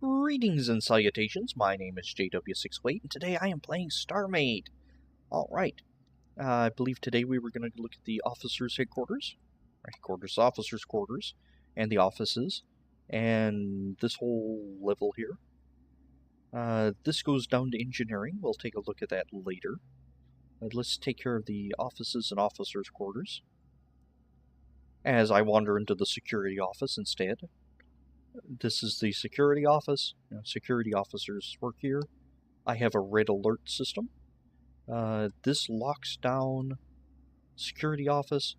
Greetings and salutations, my name is JW608, and today I am playing Starmade. Alright, I believe today we were going to look at the officers' headquarters, officers' quarters, and the offices, and this whole level here. This goes down to engineering, we'll take a look at that later. Let's take care of the offices and officers' quarters, as I wander into the security office instead. This is the security office. Security officers work here. I have a red alert system. This locks down security office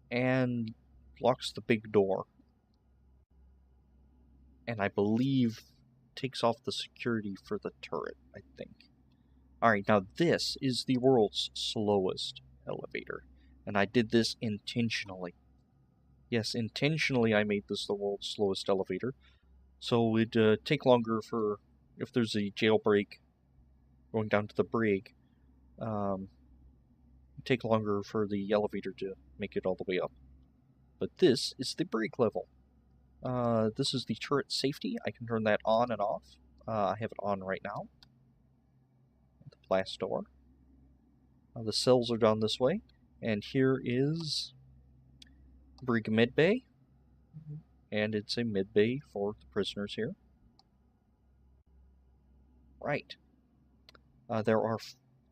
and locks the big door. And I believe takes off the security for the turret, I think. Alright, now this is the world's slowest elevator. And I did this intentionally. Yes, intentionally I made this the world's slowest elevator. So it'd take longer for, if there's a jailbreak going down to the brig, it'd take longer for the elevator to make it all the way up. But this is the brig level. This is the turret safety. I can turn that on and off. I have it on right now. The blast door. The cells are down this way. And here is brig mid-bay, and it's a mid-bay for the prisoners here. Right. There are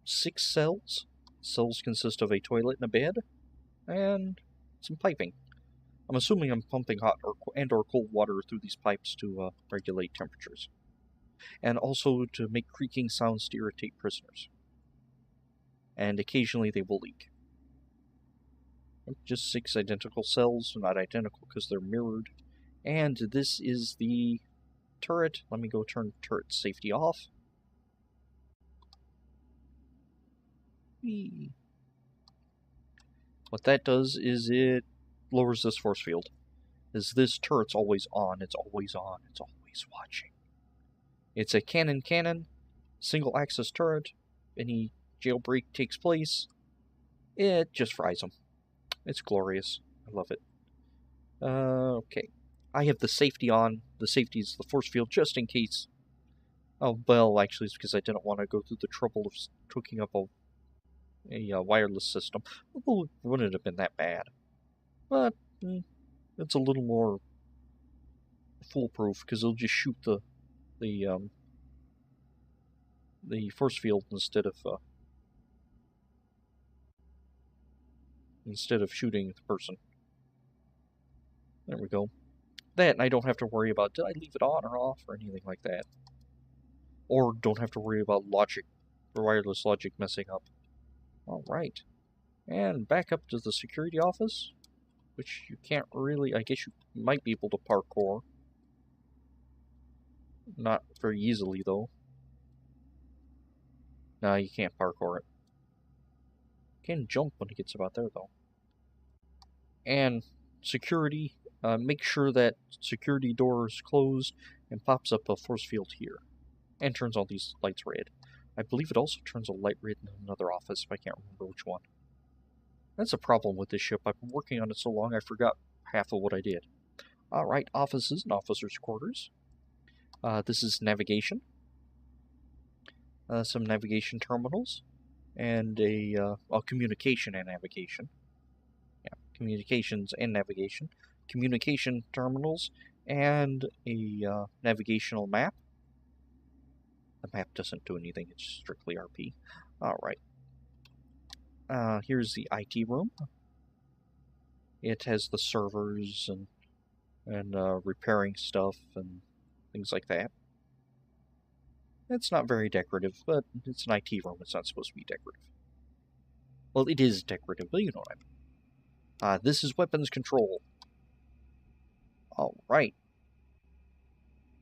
6 cells. Cells consist of a toilet and a bed, and some piping. I'm assuming I'm pumping hot or cold water through these pipes to regulate temperatures, and also to make creaking sounds to irritate prisoners. And occasionally they will leak. Just 6 identical cells, not identical because they're mirrored. And this is the turret. Let me go turn turret safety off. Whee. What that does is it lowers this force field. This turret's always on, it's always on, it's always watching. It's a cannon, single axis turret. Any jailbreak takes place, it just fries them. It's glorious. I love it. Okay. I have the safety on. The safety is the force field just in case. Oh, well, actually, it's because I didn't want to go through the trouble of hooking up a wireless system. Well, it wouldn't have been that bad. But it's a little more foolproof because it'll just shoot the force field instead of shooting the person. There we go. That, and I don't have to worry about, did I leave it on or off, or anything like that. Or don't have to worry about logic, or wireless logic messing up. Alright. And back up to the security office, which you can't really, I guess you might be able to parkour. Not very easily, though. No, you can't parkour it. Can jump when it gets about there, though. And security, make sure that security door is closed and pops up a force field here. And turns all these lights red. I believe it also turns a light red in another office, but I can't remember which one. That's a problem with this ship. I've been working on it so long I forgot half of what I did. Alright, offices and officers' quarters. This is navigation. Some navigation terminals. And communication and navigation. Yeah, communications and navigation. Communication terminals and a navigational map. The map doesn't do anything, it's strictly RP. Alright. Here's the IT room. It has the servers and repairing stuff and things like that. It's not very decorative, but it's an IT room. It's not supposed to be decorative. Well, it is decorative, but you know what I mean. This is weapons control. Alright.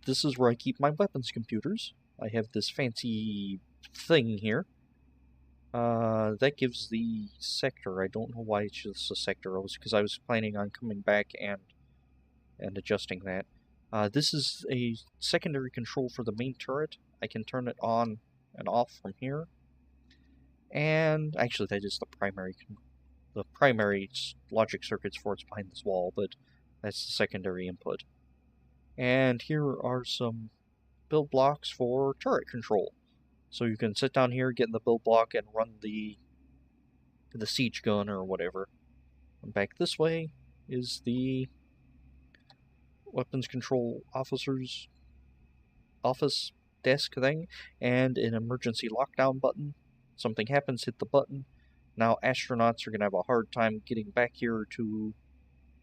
This is where I keep my weapons computers. I have this fancy thing here. That gives the sector. I don't know why it's just a sector. It was because I was planning on coming back and adjusting that. This is a secondary control for the main turret. I can turn it on and off from here. And actually that is the primary logic circuits for it's behind this wall, but that's the secondary input. And here are some build blocks for turret control. So you can sit down here, get in the build block, and run the siege gun or whatever. And back this way is the weapons control officer's office desk thing, and an emergency lockdown button. Something happens, hit the button. Now astronauts are going to have a hard time getting back here to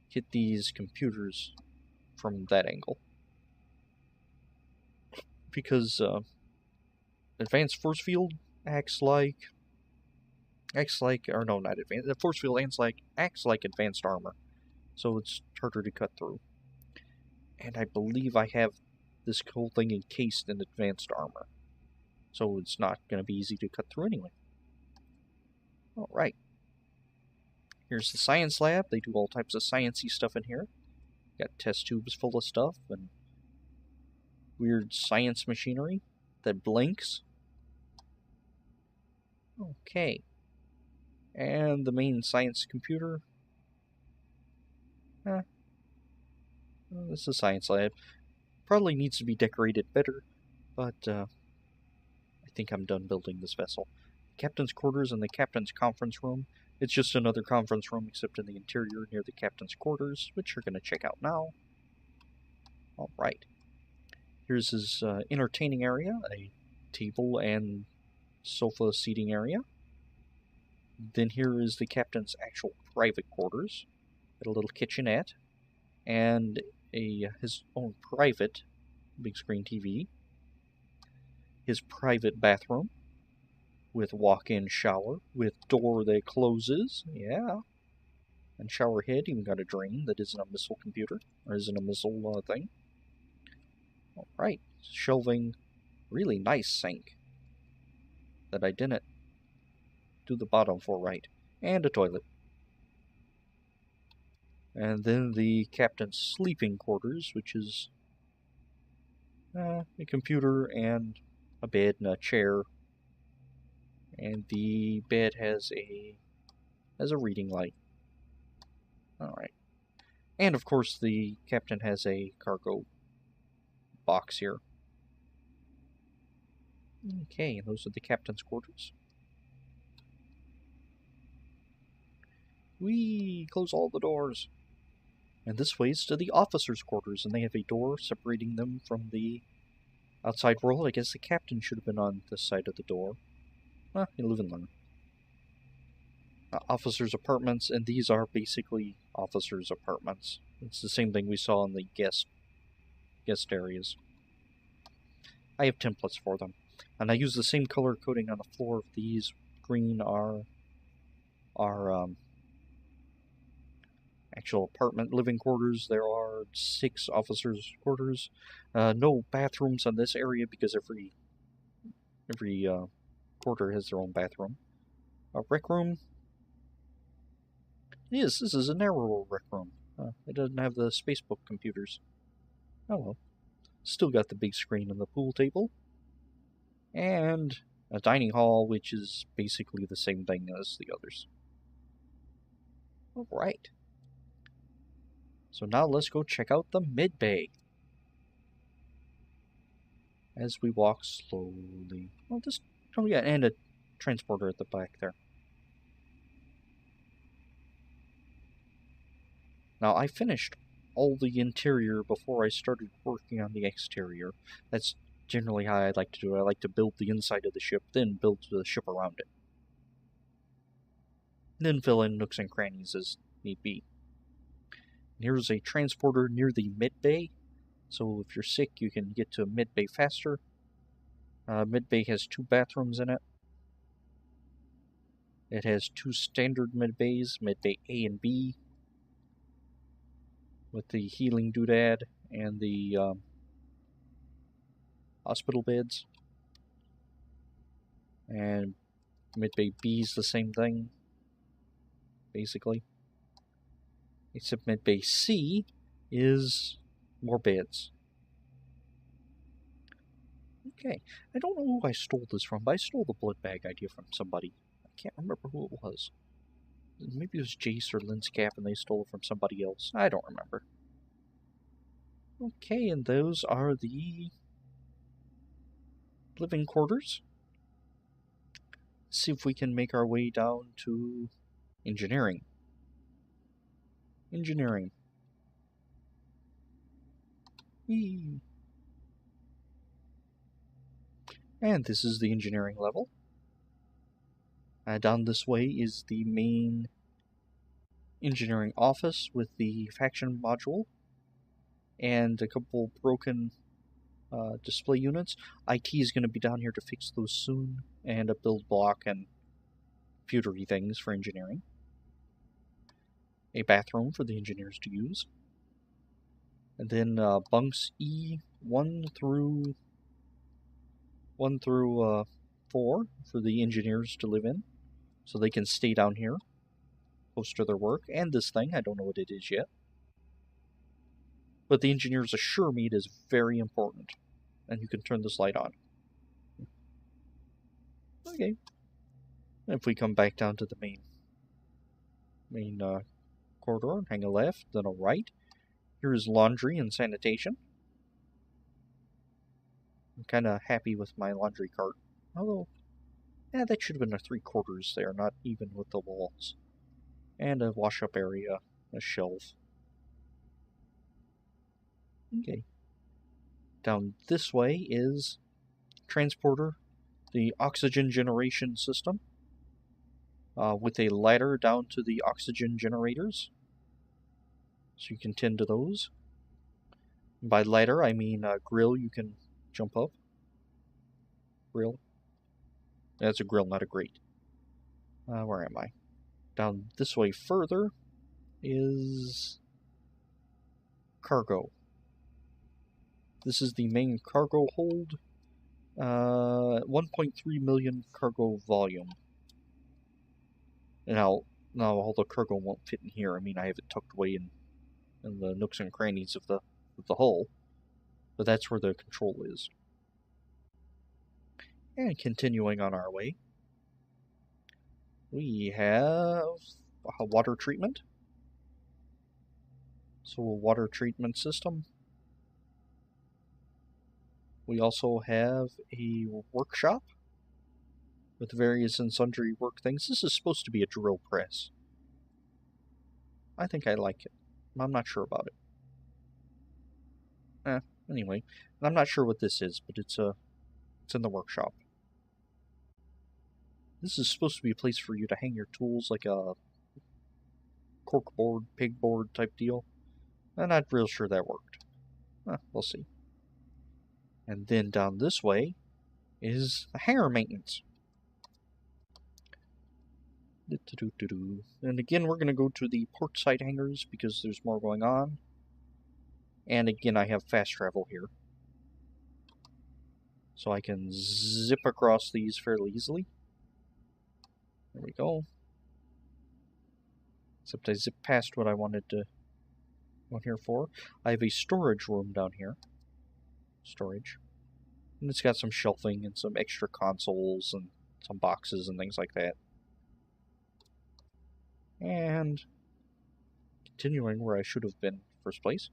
hit these computers from that angle. Because advanced force field acts like, or no, not advanced, the force field acts like advanced armor. So it's harder to cut through. And I believe I have this whole thing encased in advanced armor. So it's not going to be easy to cut through anyway. Alright. Here's the science lab. They do all types of sciencey stuff in here. Got test tubes full of stuff and weird science machinery that blinks. Okay. And the main science computer. This is a science lab. Probably needs to be decorated better, but I think I'm done building this vessel. Captain's quarters and the captain's conference room. It's just another conference room except in the interior near the captain's quarters, which you're going to check out now. Alright. Here's his entertaining area, a table and sofa seating area. Then here is the captain's actual private quarters. Got a little kitchenette and his own private big screen TV. His private bathroom with walk-in shower with door that closes. Yeah. And shower head, even got a drain that isn't a missile computer, or isn't a missile thing. Alright, shelving, really nice sink that I didn't do the bottom for right. And a toilet. And then the captain's sleeping quarters, which is a computer and a bed and a chair. And the bed has a reading light. Alright. And of course the captain has a cargo box here. Okay, those are the captain's quarters. Whee! Close all the doors. And this way is to the officers' quarters, and they have a door separating them from the outside world. I guess the captain should have been on this side of the door. You live and learn. Officers' apartments, and these are basically officers' apartments. It's the same thing we saw in the guest areas. I have templates for them, and I use the same color coding on the floor. These green are actual apartment living quarters. There are 6 officers' quarters. No bathrooms on this area because every quarter has their own bathroom. A rec room. Yes, this is a narrower rec room. It doesn't have the spacebook computers. Oh well. Still got the big screen and the pool table. And a dining hall, which is basically the same thing as the others. Alright. So now let's go check out the mid-bay. As we walk slowly. Well, oh yeah, and a transporter at the back there. Now, I finished all the interior before I started working on the exterior. That's generally how I like to do it. I like to build the inside of the ship, then build the ship around it. And then fill in nooks and crannies as need be. And here's a transporter near the mid-bay. So if you're sick, you can get to mid-bay faster. Mid-bay has 2 bathrooms in it. It has 2 standard mid-bays, mid-bay A and B, with the healing doodad and the hospital beds. And mid-bay B is the same thing, basically. Except mid-bay C is more beds. Okay, I don't know who I stole this from, but I stole the blood bag idea from somebody. I can't remember who it was. Maybe it was Jace or Linscap and they stole it from somebody else. I don't remember. Okay, and those are the living quarters. Let's see if we can make our way down to engineering. Engineering. Whee! And this is the engineering level. Down this way is the main engineering office with the faction module and a couple broken display units. IT is going to be down here to fix those soon, and a build block and computery things for engineering. A bathroom for the engineers to use. And then bunks E1 through 4 for the engineers to live in, so they can stay down here close to their work. And this thing, I don't know what it is yet, but the engineers assure me it is very important. And you can turn this light on. Okay. If we come back down to the main corridor, hang a left, then a right. Here is laundry and sanitation. I'm kind of happy with my laundry cart. Although, that should have been a 3/4 there, not even with the walls. And a wash-up area, a shelf. Okay. Down this way is transporter, the oxygen generation system, with a ladder down to the oxygen generators, so you can tend to those. By ladder, I mean grill you can jump up. Grill. That's a grill, not a grate. Where am I? Down this way further is cargo. This is the main cargo hold. 1.3 million cargo volume. Now all the cargo won't fit in here. I mean, I have it tucked away in the nooks and crannies of the hull, but that's where the control is. And continuing on our way, we have a water treatment. So a water treatment system. We also have a workshop with various and sundry work things. This is supposed to be a drill press. I think I like it. I'm not sure about it. Anyway, I'm not sure what this is, but it's in the workshop. This is supposed to be a place for you to hang your tools, like a corkboard, pegboard type deal. I'm not real sure that worked. We'll see. And then down this way is the hangar maintenance. And again, we're going to go to the port side hangars because there's more going on. And again, I have fast travel here, so I can zip across these fairly easily. There we go. Except I zipped past what I wanted to go here for. I have a storage room down here. Storage. And it's got some shelving and some extra consoles and some boxes and things like that. And continuing where I should have been first place.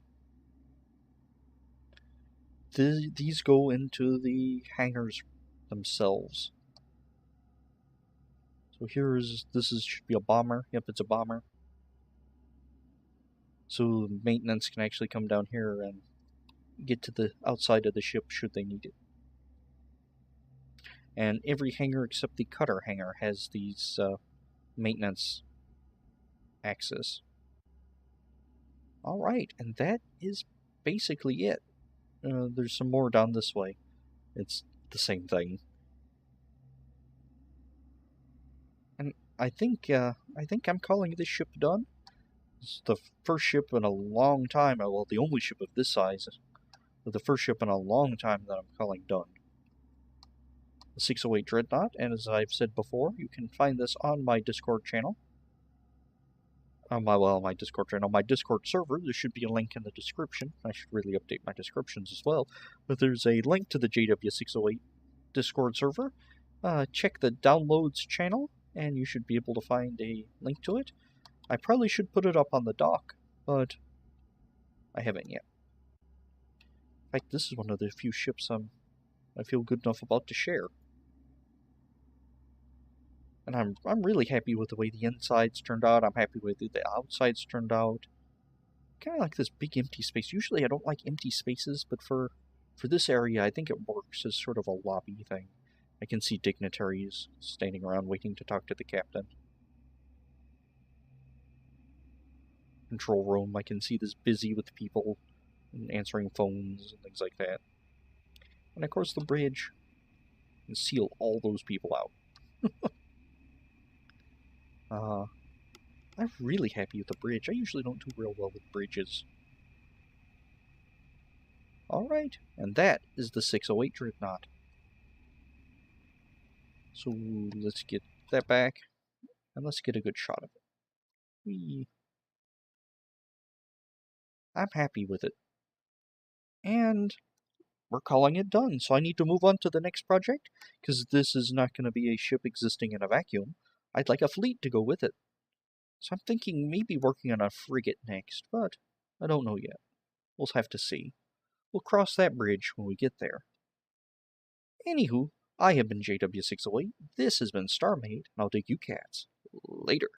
These go into the hangars themselves. So should be a bomber. Yep, it's a bomber. So maintenance can actually come down here and get to the outside of the ship should they need it. And every hangar except the cutter hangar has these maintenance access. Alright, and that is basically it. There's some more down this way. It's the same thing. And I think I'm calling this ship done. It's the first ship in a long time, well, the only ship of this size, but the first ship in a long time that I'm calling done. The 608 Dreadnought, and as I've said before, you can find this on my Discord channel. My Discord channel, my Discord server. There should be a link in the description. I should really update my descriptions as well. But there's a link to the JW608 Discord server. Check the downloads channel, and you should be able to find a link to it. I probably should put it up on the dock, but I haven't yet. fact, this is one of the few ships I feel good enough about to share. And I'm really happy with the way the insides turned out. I'm happy with the outsides turned out. Kind of like this big empty space. Usually I don't like empty spaces, but for this area, I think it works as sort of a lobby thing. I can see dignitaries standing around waiting to talk to the captain. Control room, I can see this busy with people and answering phones and things like that. And of course the bridge can seal all those people out. I'm really happy with the bridge. I usually don't do real well with bridges. Alright, and that is the 608 Dreadnought. So let's get that back, and let's get a good shot of it. I'm happy with it. And we're calling it done, so I need to move on to the next project, because this is not going to be a ship existing in a vacuum. I'd like a fleet to go with it. So I'm thinking maybe working on a frigate next, but I don't know yet. We'll have to see. We'll cross that bridge when we get there. Anywho, I have been JW608, this has been Starmade, and I'll dig you cats later.